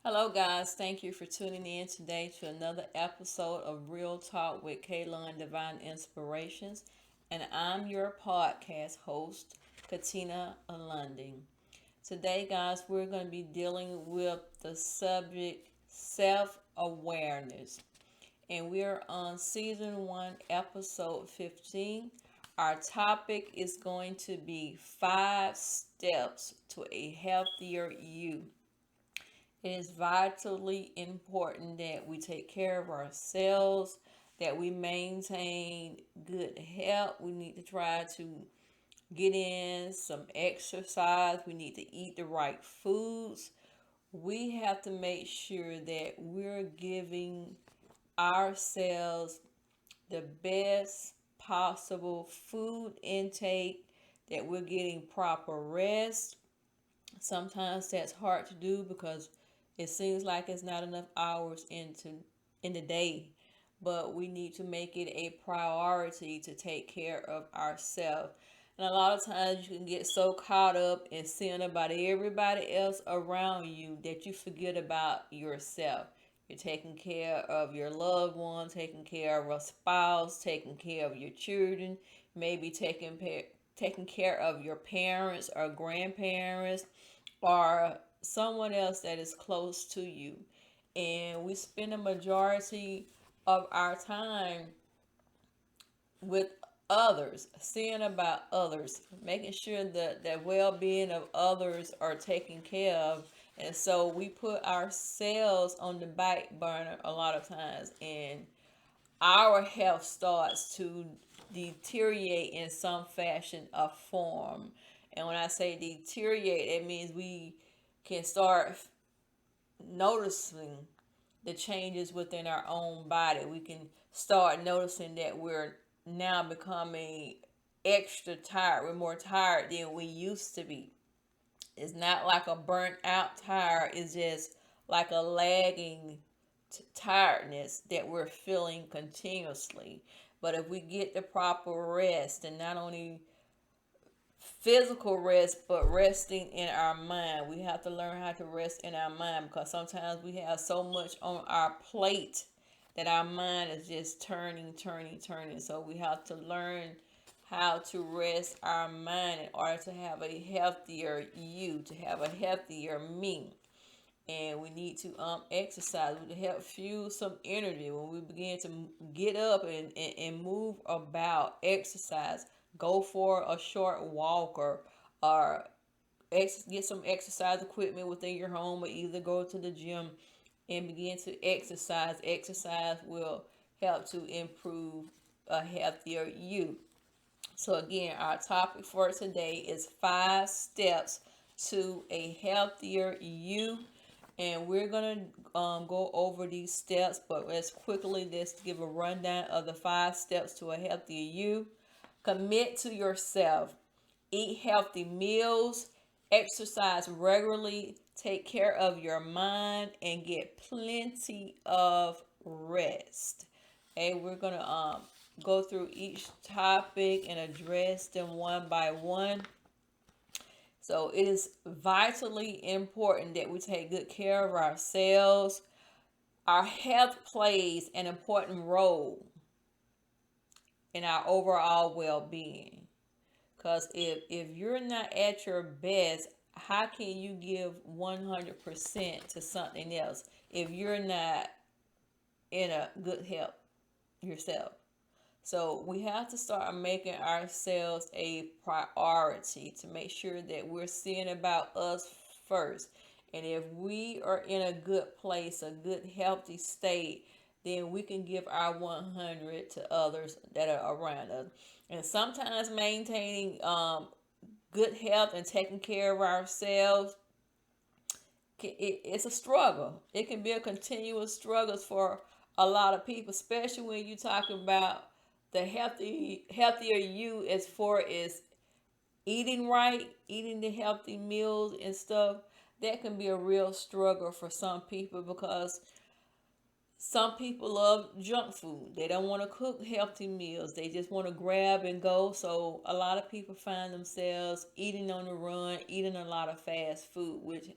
Hello, guys. Thank you for tuning in today to another episode of Real Talk with KLun Divine Inspirations. And I'm your podcast host, Katina Alunding. Today, guys, we're going to be dealing with the subject self awareness. And we're on season 1, episode 15. Our topic is going to be 5 steps to a healthier you. It is vitally important that we take care of ourselves, that we maintain good health. We need to try to get in some exercise. We need to eat the right foods. We have to make sure that we're giving ourselves the best possible food intake, that we're getting proper rest. Sometimes that's hard to do because it seems like it's not enough hours in the day, but we need to make it a priority to take care of ourselves. And a lot of times you can get so caught up in seeing about everybody else around you that you forget about yourself. You're taking care of your loved one, taking care of a spouse, taking care of your children, maybe taking care of your parents or grandparents or someone else that is close to you. And we spend a majority of our time with others, seeing about others, making sure that the well-being of others are taken care of. And so we put ourselves on the back burner a lot of times, and our health starts to deteriorate in some fashion or form. And when I say deteriorate, it means we can start noticing the changes within our own body. We can start noticing that we're now becoming extra tired. We're more tired than we used to be. It's not like a burnt out tired, it's just like a lagging tiredness that we're feeling continuously. But if we get the proper rest, and not only physical rest, but resting in our mind, we have to learn how to rest in our mind, because sometimes we have so much on our plate that our mind is just turning. So we have to learn how to rest our mind in order to have a healthier you, to have a healthier me. And we need to exercise to help fuel some energy when we begin to get up and move about. Exercise, go for a short walk, or get some exercise equipment within your home, or either go to the gym and begin to exercise will help to improve a healthier you. So again, our topic for today is 5 steps to a healthier you. And we're going to go over these steps, but let's quickly just give a rundown of the 5 steps to a healthier you. Commit to yourself. Eat healthy meals. Exercise regularly. Take care of your mind and get plenty of rest. Okay, we're going to go through each topic and address them one by one. So it is vitally important that we take good care of ourselves. Our health plays an important role in our overall well-being. Because if you're not at your best, how can you give 100% to something else if you're not in a good health yourself? So we have to start making ourselves a priority to make sure that we're seeing about us first. And if we are in a good place, a good healthy state, then we can give our 100 to others that are around us. And sometimes maintaining good health and taking care of ourselves, it's a struggle. It can be a continuous struggle for a lot of people, especially when you're talking about the healthier you, as far as eating right, eating the healthy meals and stuff. That can be a real struggle for some people, because some people love junk food. They don't want to cook healthy meals. They just want to grab and go. So a lot of people find themselves eating on the run, eating a lot of fast food, which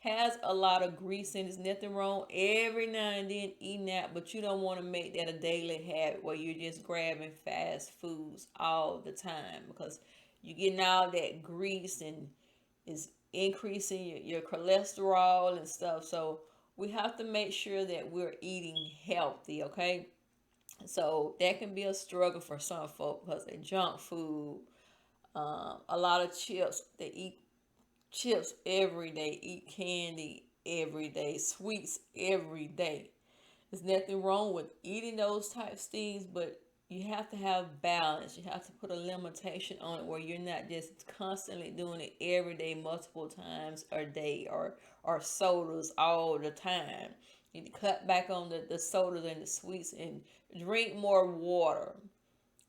has a lot of grease in it. There's nothing wrong every now and then eating that, but you don't want to make that a daily habit where you're just grabbing fast foods all the time, because you're getting all that grease and is increasing your cholesterol and stuff. So we have to make sure that we're eating healthy, okay? So that can be a struggle for some folks because they junk food, a lot of chips. They eat chips every day, eat candy every day, sweets every day. There's nothing wrong with eating those types of things, but you have to have balance. You have to put a limitation on it where you're not just constantly doing it every day, multiple times a day, or sodas all the time. You need to cut back on the sodas and the sweets and drink more water.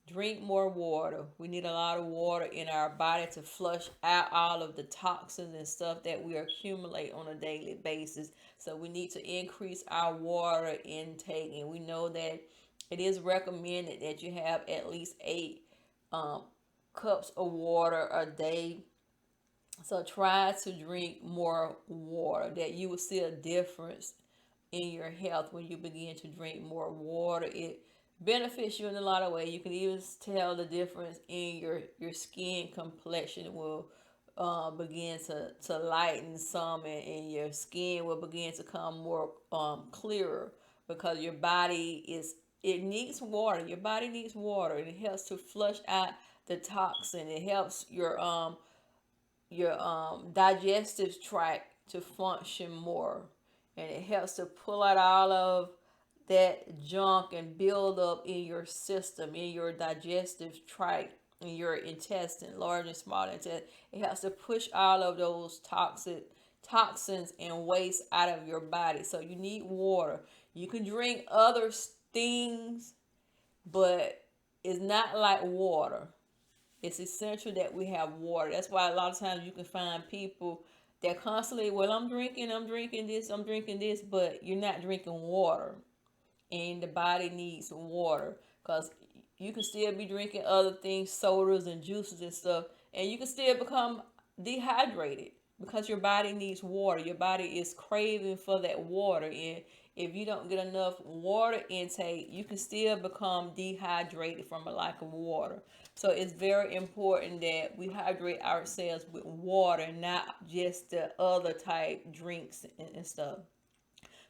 Drink more water. We need a lot of water in our body to flush out all of the toxins and stuff that we accumulate on a daily basis. So we need to increase our water intake. And we know that it is recommended that you have at least 8 cups of water a day. So try to drink more water, that you will see a difference in your health when you begin to drink more water. It benefits you in a lot of ways. You can even tell the difference in your skin complexion. It will begin to lighten some, and your skin will begin to come more clearer, because your body is, it needs water. Your body needs water, and it helps to flush out the toxin. It helps your digestive tract to function more, and it helps to pull out all of that junk and build up in your system, in your digestive tract, in your intestine, large and small intestine. It helps to push all of those toxins and waste out of your body. So you need water. You can drink other things, but it's not like water. It's essential that we have water. That's why a lot of times you can find people that constantly, well, I'm drinking this, I'm drinking this, but you're not drinking water. And the body needs water, because you can still be drinking other things, sodas and juices and stuff, and you can still become dehydrated because your body needs water. Your body is craving for that water, and if you don't get enough water intake, you can still become dehydrated from a lack of water. So it's very important that we hydrate ourselves with water, not just the other type drinks and stuff.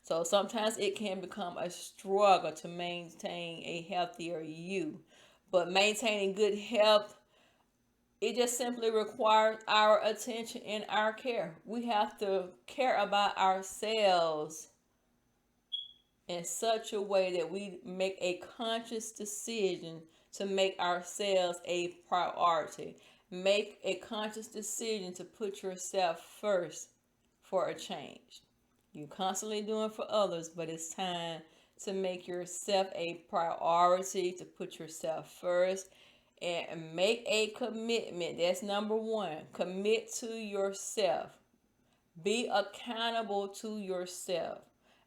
So sometimes it can become a struggle to maintain a healthier you. But maintaining good health, it just simply requires our attention and our care. We have to care about ourselves in such a way that we make a conscious decision to make ourselves a priority. Make a conscious decision to put yourself first for a change. You're constantly doing for others, but it's time to make yourself a priority, to put yourself first, and make a commitment. That's number one. Commit to yourself. Be accountable to yourself.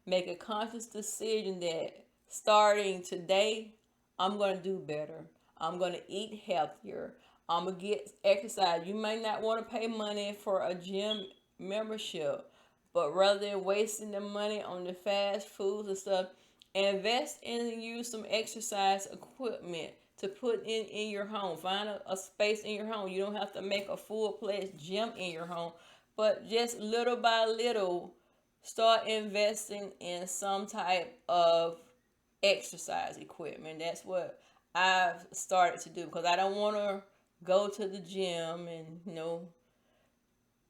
Make a conscious decision that starting today, I'm going to do better. I'm going to eat healthier. I'm going to get exercise. You may not want to pay money for a gym membership, but rather than wasting the money on the fast foods and stuff, invest in use some exercise equipment to put in your home. Find a space in your home. You don't have to make a full-fledged gym in your home, but just little by little, start investing in some type of exercise equipment. That's what I've started to do, because I don't want to go to the gym, and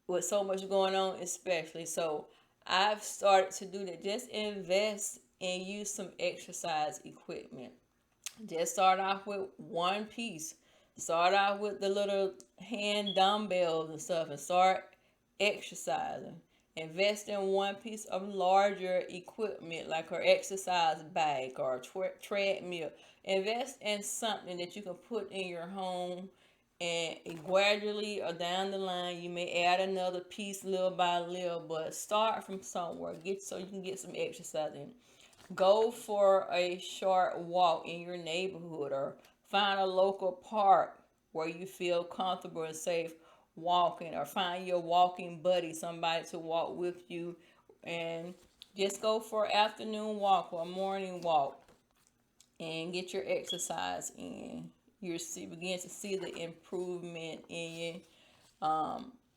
with so much going on, especially. So I've started to do that. Just invest and use some exercise equipment. Just start off with one piece. Start off with the little hand dumbbells and stuff, and start exercising. Invest in one piece of larger equipment like an exercise bag or a treadmill. Invest in something that you can put in your home, and gradually or down the line you may add another piece little by little, but start from somewhere. Get so you can get some exercise in. Go for a short walk in your neighborhood, or find a local park where you feel comfortable and safe, walking, or find your walking buddy, somebody to walk with you, and just go for an afternoon walk or a morning walk and get your exercise in. Begin to see the improvement in you.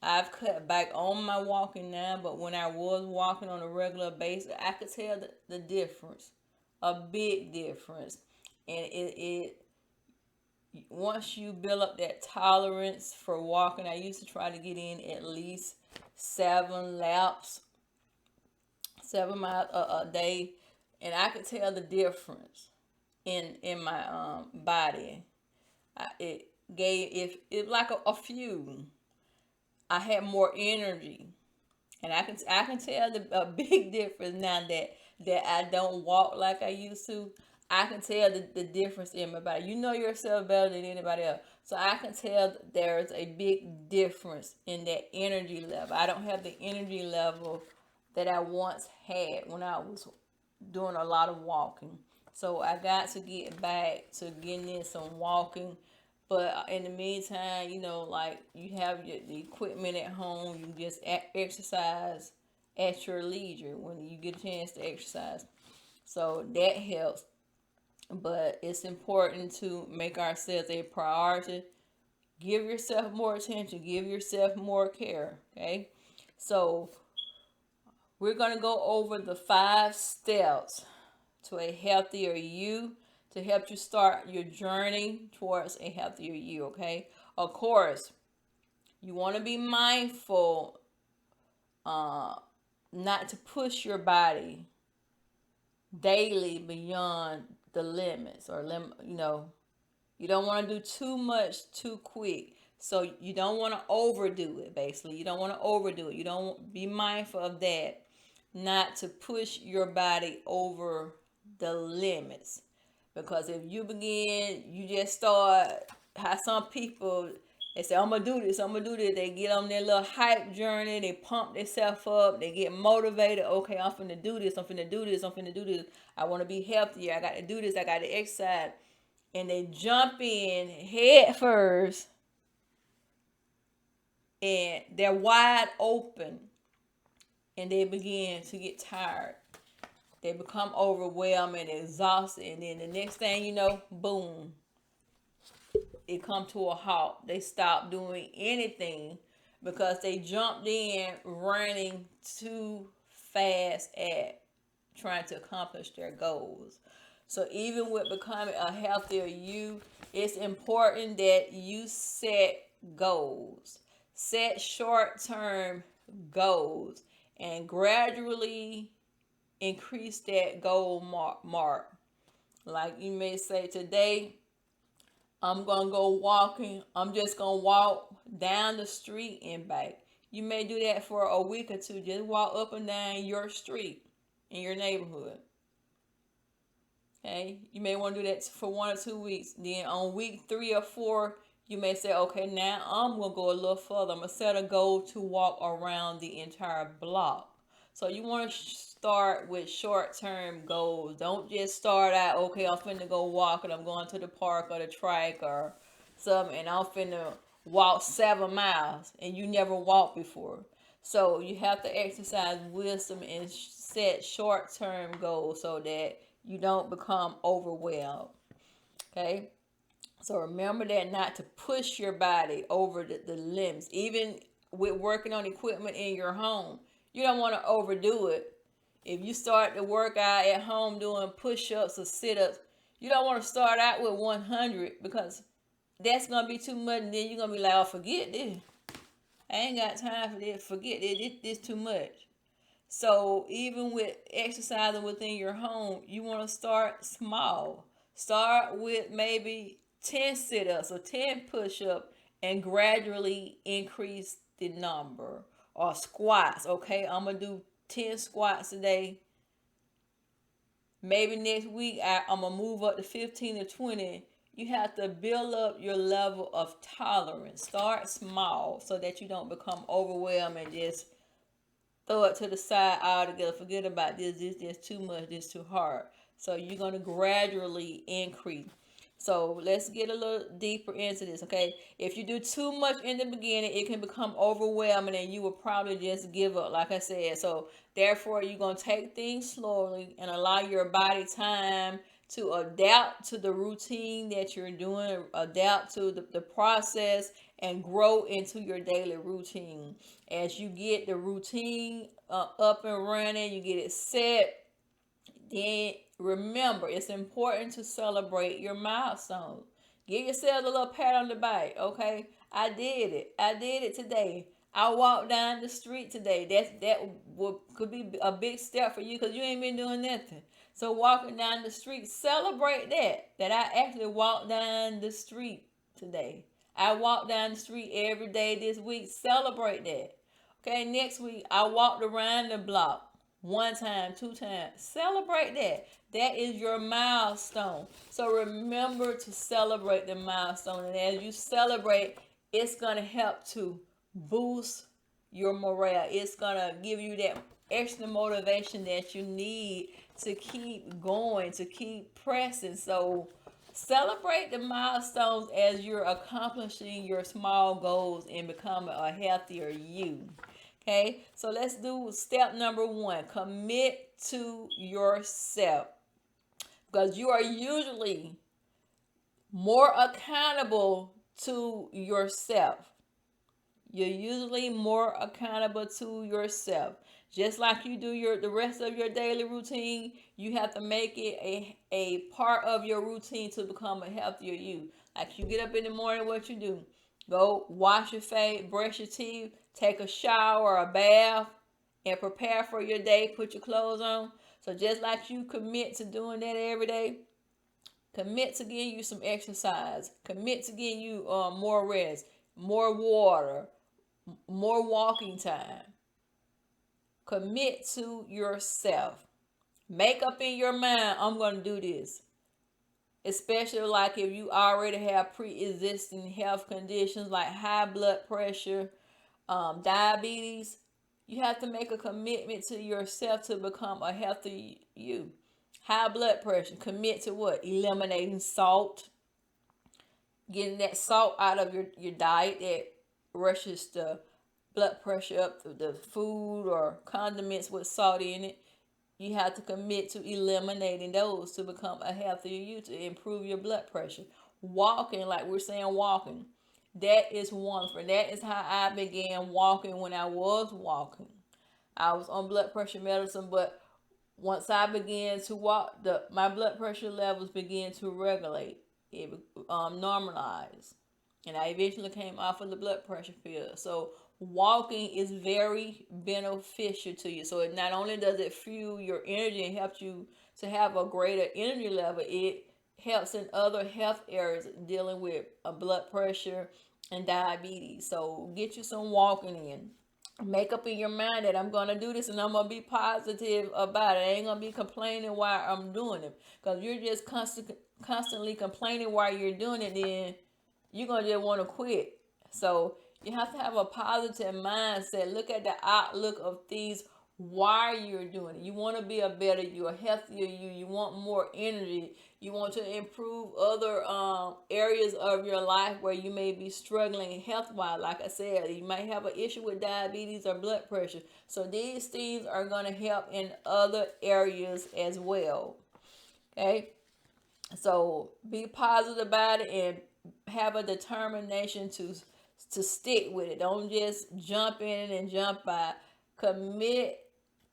I've cut back on my walking now, but when I was walking on a regular basis, I could tell the difference, a big difference. And it once you build up that tolerance for walking, I used to try to get in at least 7 laps, 7 miles a day, and I could tell the difference in my body. It gave, if it like a few. I had more energy, and I can tell a big difference now that I don't walk like I used to. I can tell the difference in my body. You know yourself better than anybody else. So I can tell there's a big difference in that energy level. I don't have the energy level that I once had when I was doing a lot of walking. So I got to get back to getting in some walking. But in the meantime, like you have the equipment at home, you just exercise at your leisure when you get a chance to exercise. So that helps. But it's important to make ourselves a priority. Give yourself more attention, give yourself more care. Okay. So we're going to go over the 5 steps to a healthier you, to help you start your journey towards a healthier you. Okay. Of course, you want to be mindful not to push your body daily beyond the limits, or you don't want to do too much too quick. So you don't want to overdo it. Basically, you don't want to overdo it. You don't be mindful of that, not to push your body over the limits. Because if you just start, how some people, they say, I'm gonna do this, I'm gonna do this. They get on their little hype journey, they pump themselves up, they get motivated. Okay, I'm finna do this, I'm finna do this, I'm finna do this. I wanna be healthier, I gotta do this, I gotta exercise. And they jump in head first, and they're wide open, and they begin to get tired. They become overwhelmed and exhausted, and then the next thing you know, boom, it come to a halt. They stop doing anything because they jumped in running too fast at trying to accomplish their goals. So even with becoming a healthier you, it's important that you set goals. Set short-term goals and gradually increase that goal mark. Like you may say, today I'm going to go walking. I'm just going to walk down the street and back. You may do that for a week or two. Just walk up and down your street in your neighborhood. Okay? You may want to do that for 1 or 2 weeks. Then on week 3 or 4, you may say, okay, now I'm going to go a little further. I'm going to set a goal to walk around the entire block. So you want to start with short-term goals. Don't just start out, okay, I'm finna go walk and I'm going to the park or the track or something, and I'm finna walk 7 miles, and you never walked before. So you have to exercise wisdom and set short-term goals so that you don't become overwhelmed. Okay? So remember that, not to push your body over the limits. Even with working on equipment in your home, you don't want to overdo it. If you start to work out at home doing push-ups or sit-ups, you don't want to start out with 100, because that's going to be too much, and then you're going to be like, oh, forget this. I ain't got time for this. Forget this. This too much. So even with exercising within your home, you want to start small. Start with maybe 10 sit-ups or 10 push-ups and gradually increase the number. Or squats. Okay, I'm going to do 10 squats a day. Maybe next week I'm going to move up to 15 or 20. You have to build up your level of tolerance. Start small so that you don't become overwhelmed and just throw it to the side altogether. Forget about this too much, this too hard. So you're going to gradually increase. So let's get a little deeper into this, okay? If you do too much in the beginning, it can become overwhelming and you will probably just give up, like I said. So therefore, you're going to take things slowly and allow your body time to adapt to the routine that you're doing, adapt to the process, and grow into your daily routine. As you get the routine up and running, you get it set, then remember, it's important to celebrate your milestones. Give yourself a little pat on the back, okay? I did it. I did it today. I walked down the street today. Could be a big step for you because you ain't been doing nothing. So walking down the street, celebrate that I actually walked down the street today. I walked down the street every day this week. Celebrate that. Okay, next week I walked around the block one time, two times. Celebrate that. That is your milestone. So remember to celebrate the milestone. And as you celebrate, it's going to help to boost your morale. It's going to give you that extra motivation that you need to keep going, to keep pressing. So celebrate the milestones as you're accomplishing your small goals and becoming a healthier you. Okay, so let's do step number one. Commit to yourself, because you are usually more accountable to yourself. You're usually more accountable to yourself. Just like you do the rest of your daily routine, you have to make it a part of your routine to become a healthier you. Like you get up in the morning, what you do? Go wash your face, brush your teeth, take a shower, a bath, and prepare for your day. Put your clothes on. So just like you commit to doing that every day, commit to getting you some exercise. Commit to getting you more rest, more water, more walking time. Commit to yourself. Make up in your mind, I'm going to do this. Especially like if you already have pre-existing health conditions like high blood pressure, diabetes, you have to make a commitment to yourself to become a healthy you. High blood pressure, commit to what? Eliminating salt, getting that salt out of your diet that rushes the blood pressure up, the food or condiments with salt in it. You have to commit to eliminating those to become a healthier you, to improve your blood pressure. Walking, like we're saying, walking. That is wonderful. That is how I began walking when I was walking. I was on blood pressure medicine, but once I began to walk, my blood pressure levels began to regulate. It normalized, and I eventually came off of the blood pressure pill. So walking is very beneficial to you. So it not only does it fuel your energy and helps you to have a greater energy level, it helps in other health areas dealing with blood pressure and diabetes. So get you some walking in. Make up in your mind that I'm going to do this and I'm going to be positive about it. I ain't going to be complaining while I'm doing it. Because you're just constantly complaining while you're doing it, then you're going to just want to quit. So you have to have a positive mindset. Look at the outlook of things while you're doing it. You want to be a better you, a healthier you. You want more energy. You want to improve other areas of your life where you may be struggling health wise. Like I said, you might have an issue with diabetes or blood pressure. So these things are going to help in other areas as well. Okay, so be positive about it and have a determination to stick with it. Don't just jump in and jump out. Commit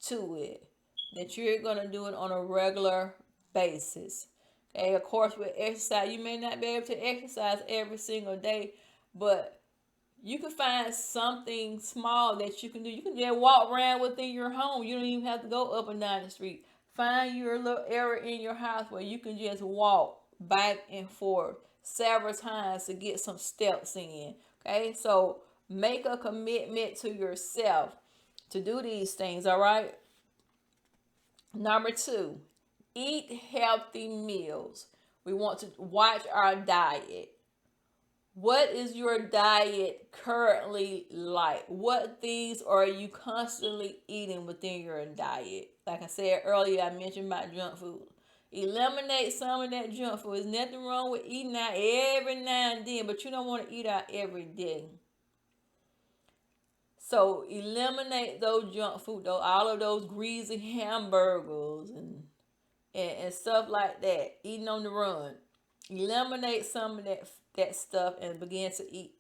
to it, that you're going to do it on a regular basis. Okay, of course, with exercise, you may not be able to exercise every single day, but you can find something small that you can do. You can just walk around within your home. You don't even have to go up and down the street. Find your little area in your house where you can just walk back and forth several times to get some steps in. Okay, so make a commitment to yourself to do these things, all right? Number two, eat healthy meals. We want to watch our diet. What is your diet currently like? What things are you constantly eating within your diet? Like I said earlier, I mentioned about junk food. Eliminate some of that junk food. There's nothing wrong with eating out every now and then, but you don't want to eat out every day. So eliminate those junk food, though, all of those greasy hamburgers and stuff like that. Eating on the run. Eliminate some of that stuff and begin to eat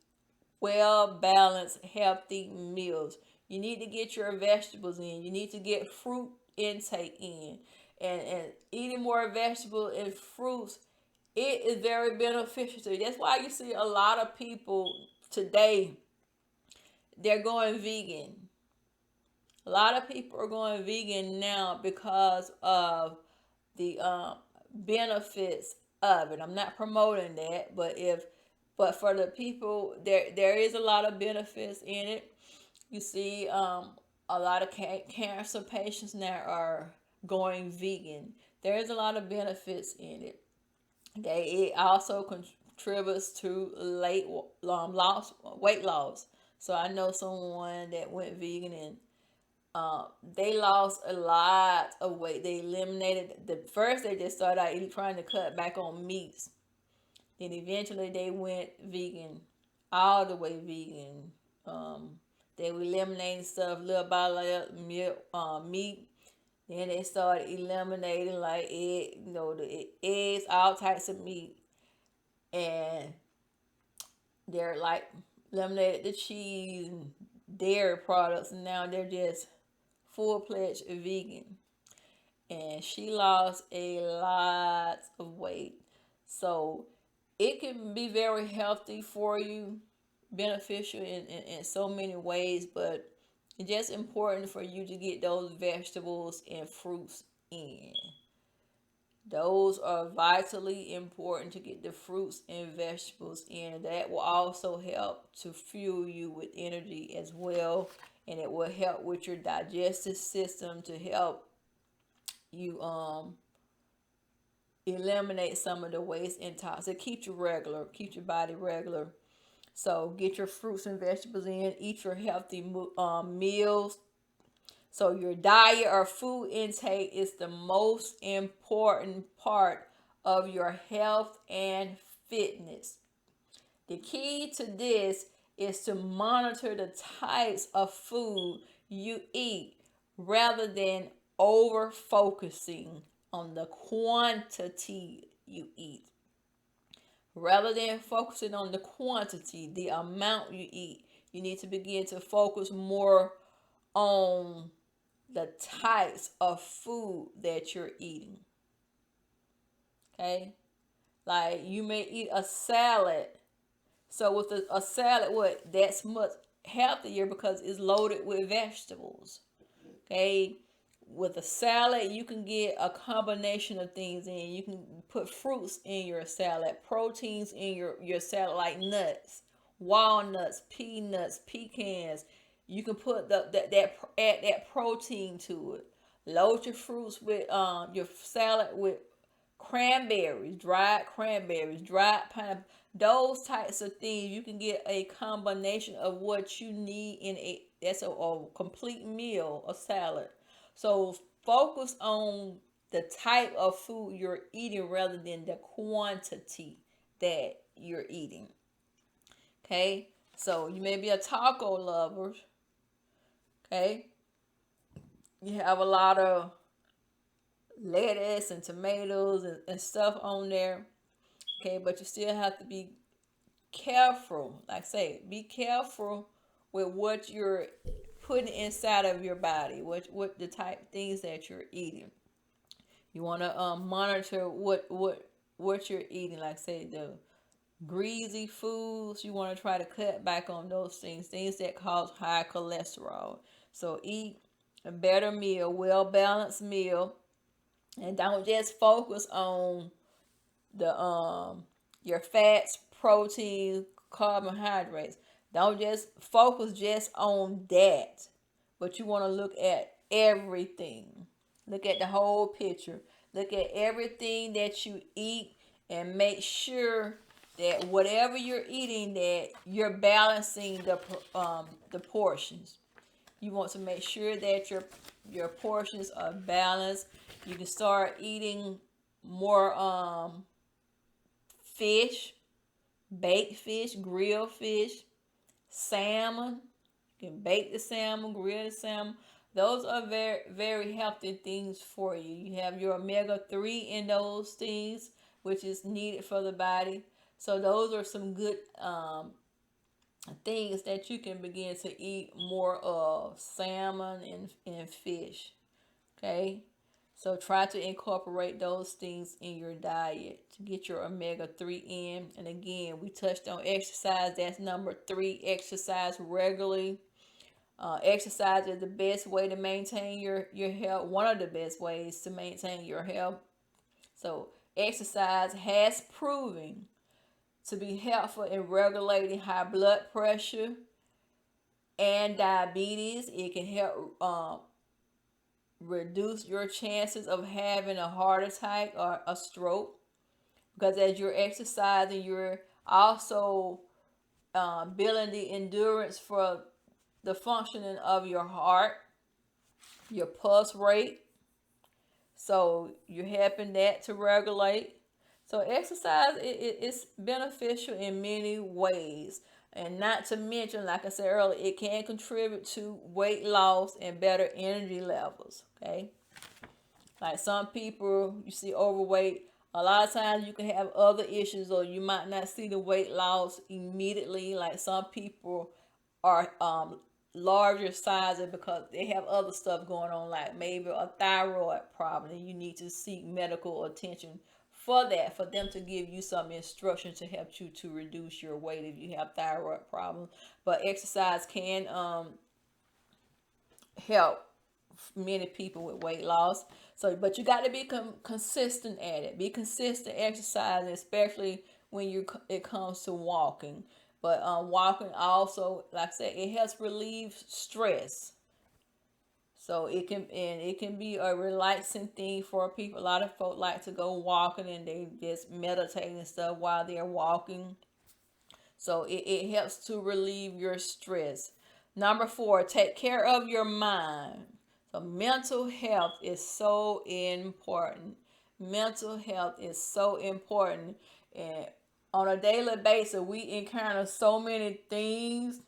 well balanced, healthy meals. You need to get your vegetables in. You need to get fruit intake in. And eating more vegetables and fruits, it is very beneficial to you. That's why you see a lot of people today, they're going vegan. A lot of people are going vegan now because of the benefits of it. I'm not promoting that, but for the people, there is a lot of benefits in it. You see, a lot of cancer patients now are going vegan. There is a lot of benefits in it. It also contributes to weight loss. So I know someone that went vegan and they lost a lot of weight. They eliminated the first. They just started out trying to cut back on meats. Then eventually they went vegan, all the way vegan. They were eliminating stuff little by little, meat. Then they started eliminating like the eggs, all types of meat, and they're like eliminated the cheese and dairy products, and now they're just full-fledged vegan. And she lost a lot of weight. So it can be very healthy for you, beneficial in so many ways, but it's just important for you to get those vegetables and fruits in. Those are vitally important to get the fruits and vegetables in. That will also help to fuel you with energy as well. And it will help with your digestive system to help you eliminate some of the waste and toxins. Keep keep your body regular. So get your fruits and vegetables in. Eat your healthy meals. So your diet or food intake is the most important part of your health and fitness. The key to this is to monitor the types of food you eat rather than over focusing on the quantity you eat. Rather than focusing on the quantity, the amount you eat, you need to begin to focus more on the types of food that you're eating. Okay? Like you may eat a salad. So with a salad, that's much healthier because it's loaded with vegetables. Okay? With a salad, you can get a combination of things in. You can put fruits in your salad, proteins in your salad, like nuts, walnuts, peanuts, pecans. You can put add that protein to it. Load your fruits with your salad with dried cranberries, dried pineapple. Those types of things, you can get a combination of what you need in a complete meal, a salad. So focus on the type of food you're eating rather than the quantity that you're eating. Okay? So you may be a taco lover. Okay? You have a lot of lettuce and tomatoes and stuff on there. Okay, but you still have to be careful. Like I say, be careful with what you're putting inside of your body, what the type of things that you're eating. You want to monitor what you're eating. Like I say, the greasy foods, you want to try to cut back on those things that cause high cholesterol. So eat a better meal, well balanced meal, and don't just focus on the your fats, protein, carbohydrates. Don't just focus just on that, but you want to look at everything. Look at the whole picture. Look at everything that you eat and make sure that whatever you're eating, that you're balancing the portions. You want to make sure that your portions are balanced. You can start eating more fish, baked fish, grilled fish, salmon. You can bake the salmon, grill the salmon. Those are very, very healthy things for you. You have your omega-3 in those things, which is needed for the body. So those are some good things that you can begin to eat more of: salmon and fish. Okay? So try to incorporate those things in your diet to get your omega-3 in. And again, we touched on exercise. That's number 3. Exercise regularly. Exercise is the best way to maintain your health. One of the best ways to maintain your health. So exercise has proven to be helpful in regulating high blood pressure and diabetes. It can help reduce your chances of having a heart attack or a stroke, because as you're exercising, you're also building the endurance for the functioning of your heart, your pulse rate. So you're helping that to regulate. So exercise is beneficial in many ways. And not to mention, like I said earlier, it can contribute to weight loss and better energy levels. Okay. Like some people, you see overweight. A lot of times you can have other issues, or you might not see the weight loss immediately. Like some people are larger sizes because they have other stuff going on, like maybe a thyroid problem, and you need to seek medical attention for that, for them to give you some instruction to help you to reduce your weight if you have thyroid problems. But exercise can help many people with weight loss. So, but you got to be consistent at it. Be consistent exercising, especially when it comes to walking. But walking also, like I said, it helps relieve stress. So it can be a relaxing thing for people. A lot of folk like to go walking and they just meditate and stuff while they're walking. So it helps to relieve your stress. Number 4, take care of your mind. So mental health is so important. Mental health is so important. And on a daily basis, we encounter so many things.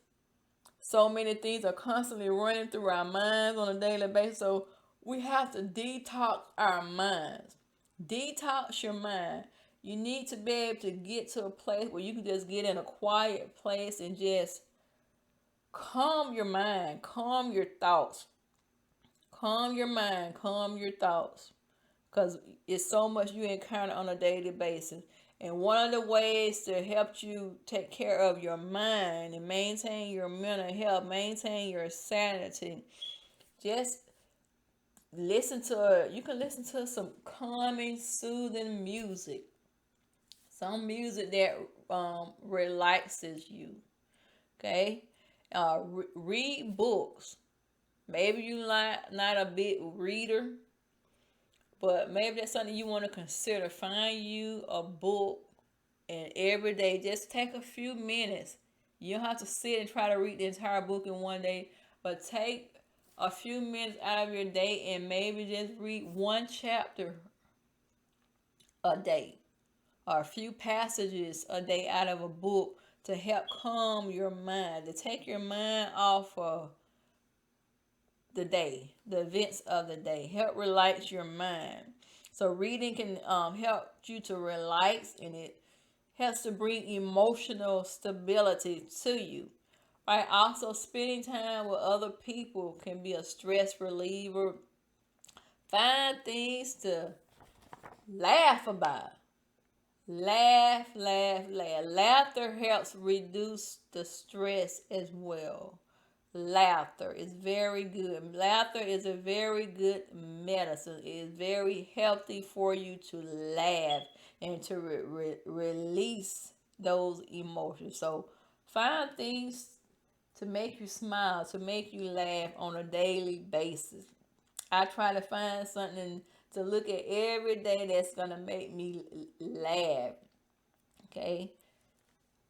So many things are constantly running through our minds on a daily basis. So we have to detox our minds. Detox your mind. You need to be able to get to a place where you can just get in a quiet place and just calm your mind, calm your thoughts. Calm your mind, calm your thoughts. Because it's so much you encounter on a daily basis. And one of the ways to help you take care of your mind and maintain your mental health, maintain your sanity, just you can listen to some calming, soothing music. Some music that relaxes you. Okay? Read books. Maybe you like not a big reader, but maybe that's something you want to consider. Find you a book, and every day just take a few minutes. You don't have to sit and try to read the entire book in one day, but take a few minutes out of your day and maybe just read one chapter a day, or a few passages a day out of a book, to help calm your mind, to take your mind off of the day, the events of the day. Help relax your mind. So reading can help you to relax, and it helps to bring emotional stability to you. Right? Also, spending time with other people can be a stress reliever. Find things to laugh about. Laugh, laugh, laugh. Laughter helps reduce the stress as well. Laughter is very good. Laughter is a very good medicine. It is very healthy for you to laugh and to release those emotions. So find things to make you smile, to make you laugh on a daily basis. I try to find something to look at every day that's going to make me laugh. Okay?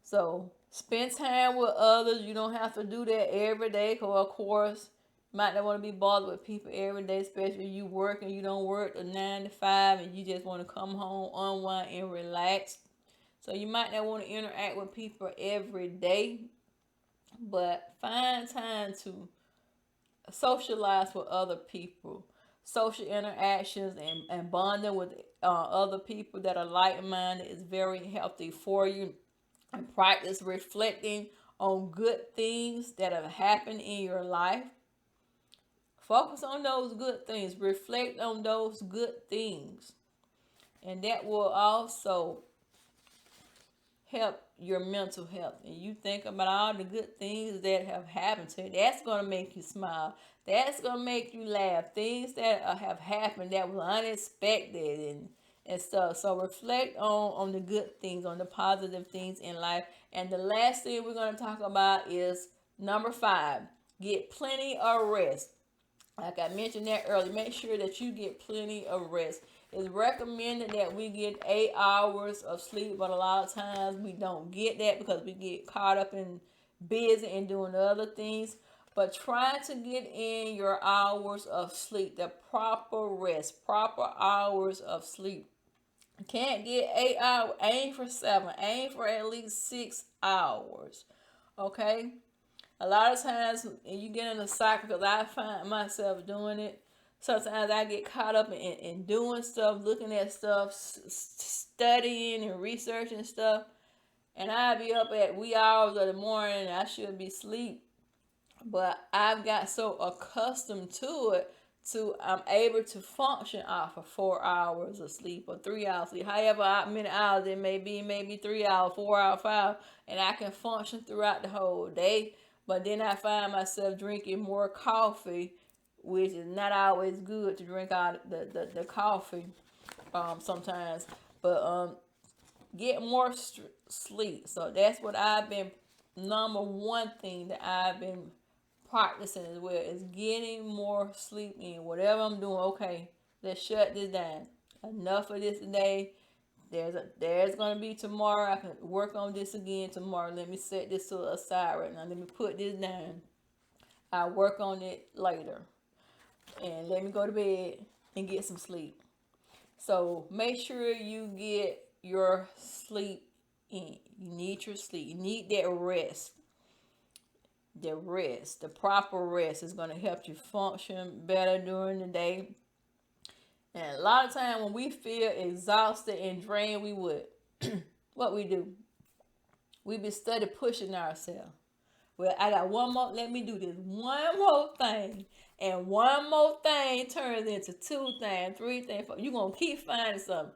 So spend time with others. You don't have to do that every day, because of course Might not want to be bothered with people every day, especially you work and you don't work a 9 to 5 and you just want to come home, unwind, and relax. So you might not want to interact with people every day, but find time to socialize with other people. Social interactions and bonding with other people that are like minded is very healthy for you. And practice reflecting on good things that have happened in your life. Focus on those good things. Reflect on those good things. And that will also help your mental health. And you think about all the good things that have happened to you. That's going to make you smile. That's going to make you laugh. Things that have happened that were unexpected and stuff. So reflect on the good things, on the positive things in life. And the last thing we're going to talk about is number 5. Get plenty of rest. Like I mentioned that earlier, make sure that you get plenty of rest. It's recommended that we get 8 hours of sleep, but a lot of times we don't get that because we get caught up in busy and doing other things. But try to get in your hours of sleep, the proper rest, proper hours of sleep. Can't get 8 hours, aim for 7, aim for at least 6 hours. Okay? A lot of times, and you get in a cycle, because I find myself doing it. Sometimes I get caught up in doing stuff, looking at stuff, studying and researching stuff. And I be up at wee hours of the morning and I should be asleep. But I've got so accustomed to it to I'm able to function off of 4 hours of sleep or 3 hours of sleep. However many hours it may be, maybe 3 hours, 4 hours, 5, and I can function throughout the whole day. But then I find myself drinking more coffee, which is not always good to drink out the coffee sometimes. But get more sleep. So that's what I've been, number one thing that I've been practicing as well is getting more sleep in. Whatever I'm doing, okay, let's shut this down. Enough of this today. There's gonna be tomorrow. I can work on this again tomorrow. Let me set this to the side right now. Let me put this down. I'll work on it later. And let me go to bed and get some sleep. So make sure you get your sleep in. You need your sleep. You need that rest. The proper rest is going to help you function better during the day. And a lot of time when we feel exhausted and drained, we would what we do. We be study pushing ourselves. Well, I got one more. Let me do this one more thing, and one more thing turns into 2 things, 3 things. You gonna keep finding something.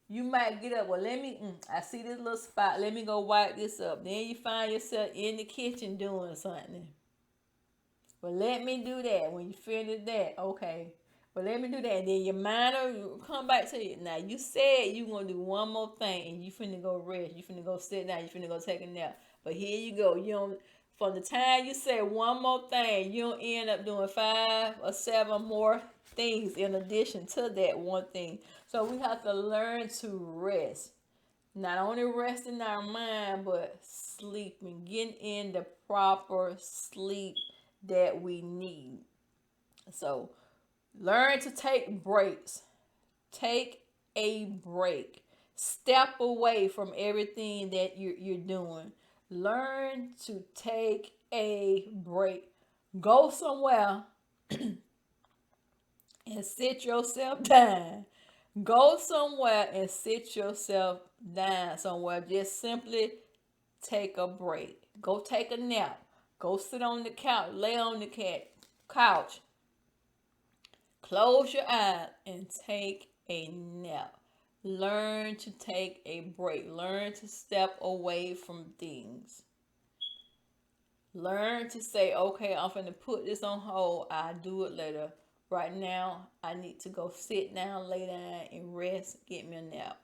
You might get up. Well, I see this little spot. Let me go wipe this up. Then you find yourself in the kitchen doing something. Well, let me do that. When you finish that, okay. But let me do that. And then your mind will come back to you. Now, you said you going to do one more thing and you finna go rest. You finna go sit down. You finna go take a nap. But here you go. You don't, from the time you say one more thing, you don't end up doing 5 or 7 more things in addition to that one thing. So we have to learn to rest. Not only resting our mind, but sleeping, getting in the proper sleep that we need. So learn to take breaks. Take a break. Step away from everything that you're doing. Learn to take a break. Go somewhere and sit yourself down. Go somewhere and sit yourself down somewhere. Just simply take a break. Go take a nap. Go sit on the couch. Lay on the couch. Close your eyes and take a nap. Learn to take a break. Learn to step away from things. Learn to say, okay, I'm going to put this on hold. I'll do it later. Right now, I need to go sit down, lay down, and rest. Get me a nap.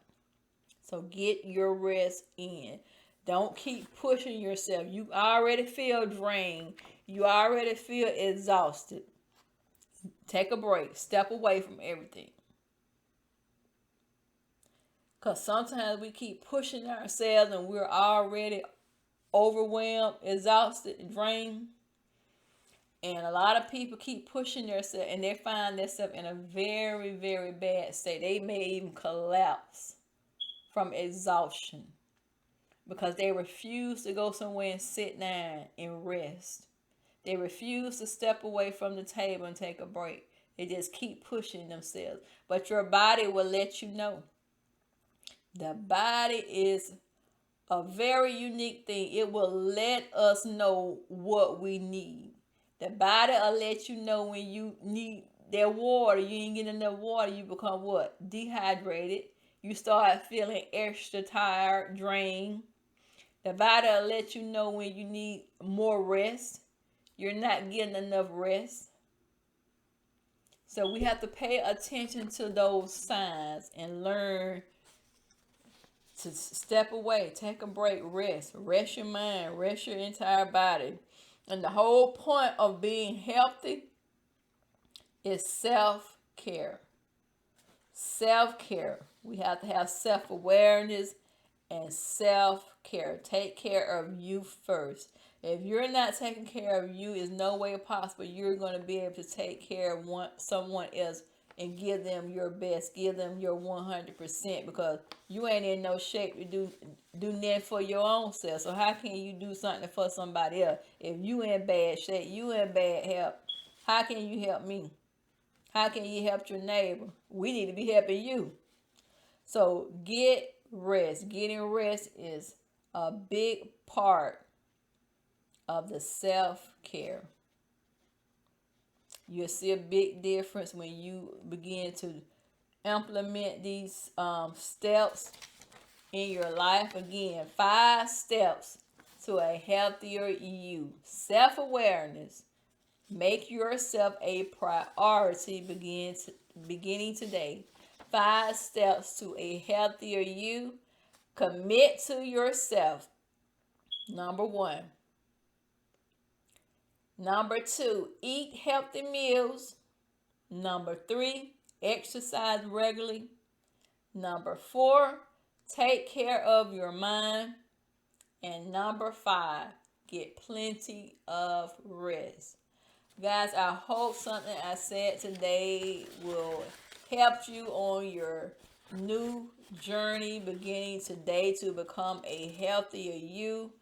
So get your rest in. Don't keep pushing yourself. You already feel drained. You already feel exhausted. Take a break. Step away from everything. Because sometimes we keep pushing ourselves and we're already overwhelmed, exhausted, and drained. And a lot of people keep pushing themselves and they find themselves in a very, very bad state. They may even collapse from exhaustion because they refuse to go somewhere and sit down and rest. They refuse to step away from the table and take a break. They just keep pushing themselves. But your body will let you know. The body is a very unique thing. It will let us know what we need. The body will let you know when you need that water. You ain't getting enough water. You become what? Dehydrated. You start feeling extra tired, drained. The body will let you know when you need more rest. You're not getting enough rest. So we have to pay attention to those signs and learn to step away, take a break, rest your mind, rest your entire body. And the whole point of being healthy is self-care. Self-care. We have to have self-awareness and self-care. Take care of you first. If you're not taking care of you, is no way possible you're going to be able to take care of someone else and give them your best, give them your 100%, because you ain't in no shape to do nothing for your own self. So how can you do something for somebody else? If you in bad shape, you in bad health, how can you help me? How can you help your neighbor? We need to be helping you. So get rest. Getting rest is a big part of the self-care. You'll see a big difference when you begin to implement these steps in your life. Again, 5 steps to a healthier you. Self-awareness. Make yourself a priority beginning today. 5 steps to a healthier you. Commit to yourself. Number 1. Number 2, eat healthy meals. Number 3, exercise regularly. Number 4, take care of your mind. And number 5, get plenty of rest. Guys, I hope something I said today will help you on your new journey beginning today to become a healthier you.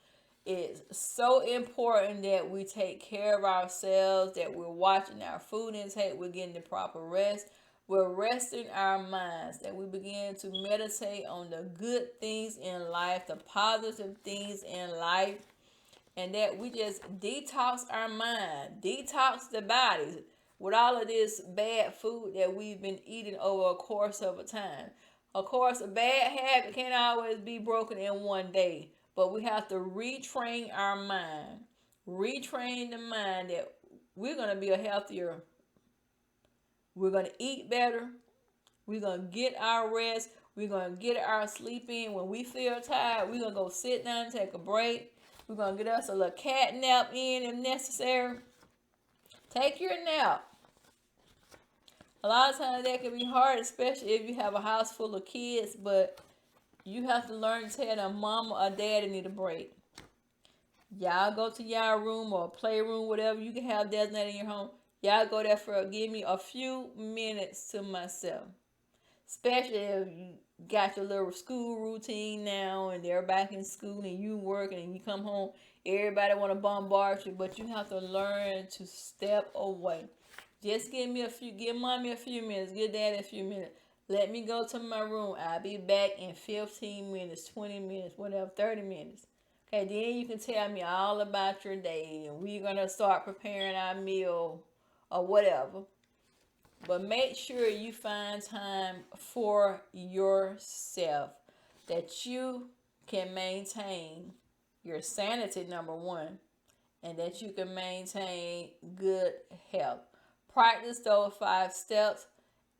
It's so important that we take care of ourselves, that we're watching our food intake, we're getting the proper rest, we're resting our minds, that we begin to meditate on the good things in life, the positive things in life, and that we just detox our mind, detox the body with all of this bad food that we've been eating over a course of a time. Of course, a bad habit can't always be broken in one day, but we have to retrain our mind, retrain the mind that we're going to be a healthier, we're going to eat better, we're going to get our rest, we're going to get our sleep in. When we feel tired, we're going to go sit down, take a break. We're going to get us a little cat nap in if necessary. Take your nap. A lot of times that can be hard, especially if you have a house full of kids, but you have to learn to tell them mama or daddy need a break. Y'all go to y'all room or playroom, whatever you can have designated in your home. Y'all go there for give me a few minutes to myself. Especially if you got your little school routine now and they're back in school and you working and you come home, everybody want to bombard you, but you have to learn to step away. Just give mommy a few minutes, give daddy a few minutes. Let me go to my room. I'll be back in 15 minutes, 20 minutes, whatever, 30 minutes. Okay, then you can tell me all about your day and we're going to start preparing our meal or whatever. But make sure you find time for yourself, that you can maintain your sanity, number 1, and that you can maintain good health. Practice those 5 steps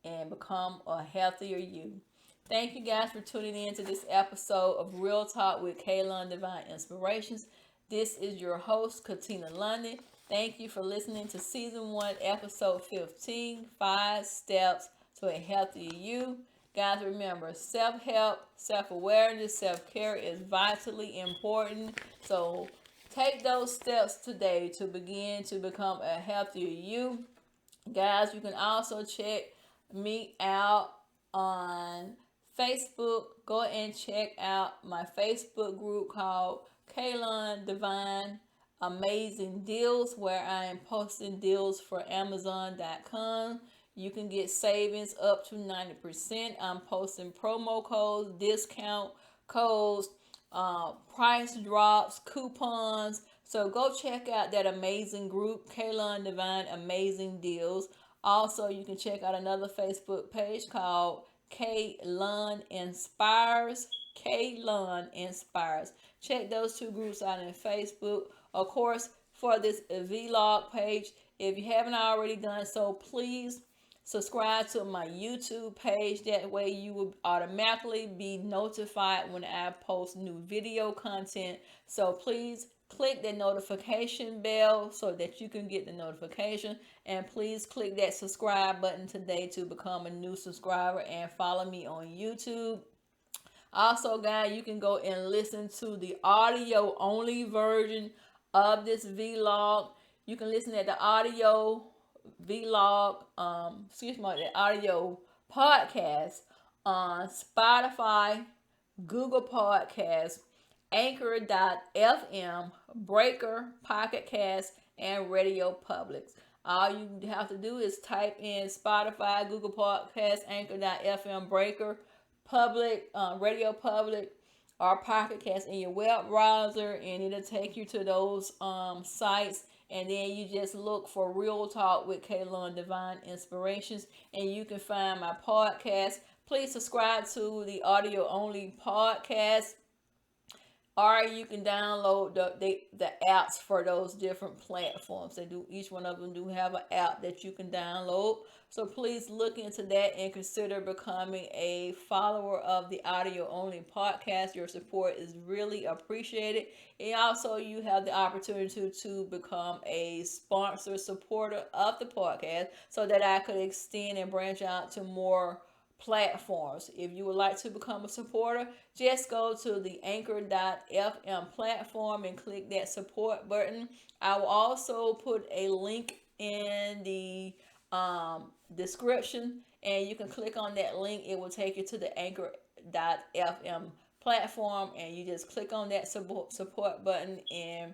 and become a healthier you. Thank you guys for tuning in to this episode of Real Talk with KLun Divine Inspirations. This is your host, Katina London. Thank you for listening to Season 1, Episode 15, 5 Steps to a Healthier You. Guys, remember, self-help, self-awareness, self-care is vitally important. So Take those steps today to begin to become a healthier you. Guys, you can also check me out on Facebook. Go and check out my Facebook group called KLun Divine Amazing Deals, where I am posting deals for Amazon.com. You can get savings up to 90%. I'm posting promo codes, discount codes, price drops, coupons. So go check out that amazing group, KLun Divine Amazing Deals. Also, you can check out another Facebook page called KLun Inspires. KLun Inspires. Check those two groups out in Facebook. Of course, for this vlog page, if you haven't already done so, please subscribe to my YouTube page. That way you will automatically be notified when I post new video content. So please click the notification bell so that you can get the notification, and please click that subscribe button today to become a new subscriber and follow me on YouTube. Also, guys, you can go and listen to the audio only version of this vlog. You can listen to the audio vlog, the audio podcast on Spotify, Google Podcasts, Anchor.fm, Breaker, Pocket Cast, and Radio Public. All you have to do is type in Spotify, Google Podcasts, Anchor.fm, Breaker, Public, Radio Public, or Pocket Cast in your web browser, and it'll take you to those sites. And then you just look for Real Talk with KLun Divine Inspirations, and you can find my podcast. Please subscribe to the audio only podcast, or you can download the apps for those different platforms. They do, each one of them do have an app that you can download. So please look into that and consider becoming a follower of the audio only podcast. Your support is really appreciated. And also you have the opportunity to become a sponsor supporter of the podcast so that I could extend and branch out to more platforms. If you would like to become a supporter, just go to the Anchor.fm platform and click that support button. I will also put a link in the description, and you can click on that link. It will take you to the Anchor.fm platform, and you just click on that support button and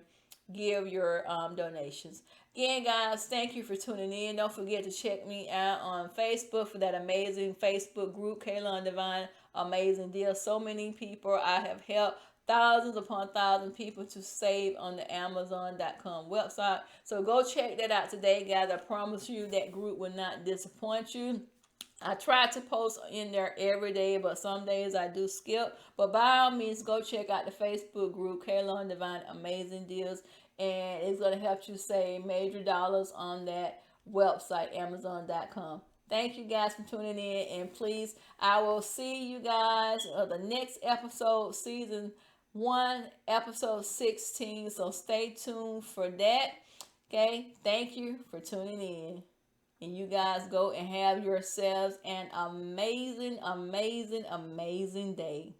give your donations. Again, guys, thank you for tuning in. Don't forget to check me out on Facebook for that amazing Facebook group, KLun Divine Amazing Deal. So many people I have helped, thousands upon thousands people to save on the Amazon.com website. So go check that out today, guys. I promise you that group will not disappoint you. I try to post in there every day, but some days I do skip. But by all means, go check out the Facebook group, KLun Divine Amazing Deals, and it's going to help you save major dollars on that website, Amazon.com. Thank you guys for tuning in, and please, I will see you guys on the next episode, season 1, episode 16. So stay tuned for that. Okay, thank you for tuning in. And you guys go and have yourselves an amazing, amazing, amazing day.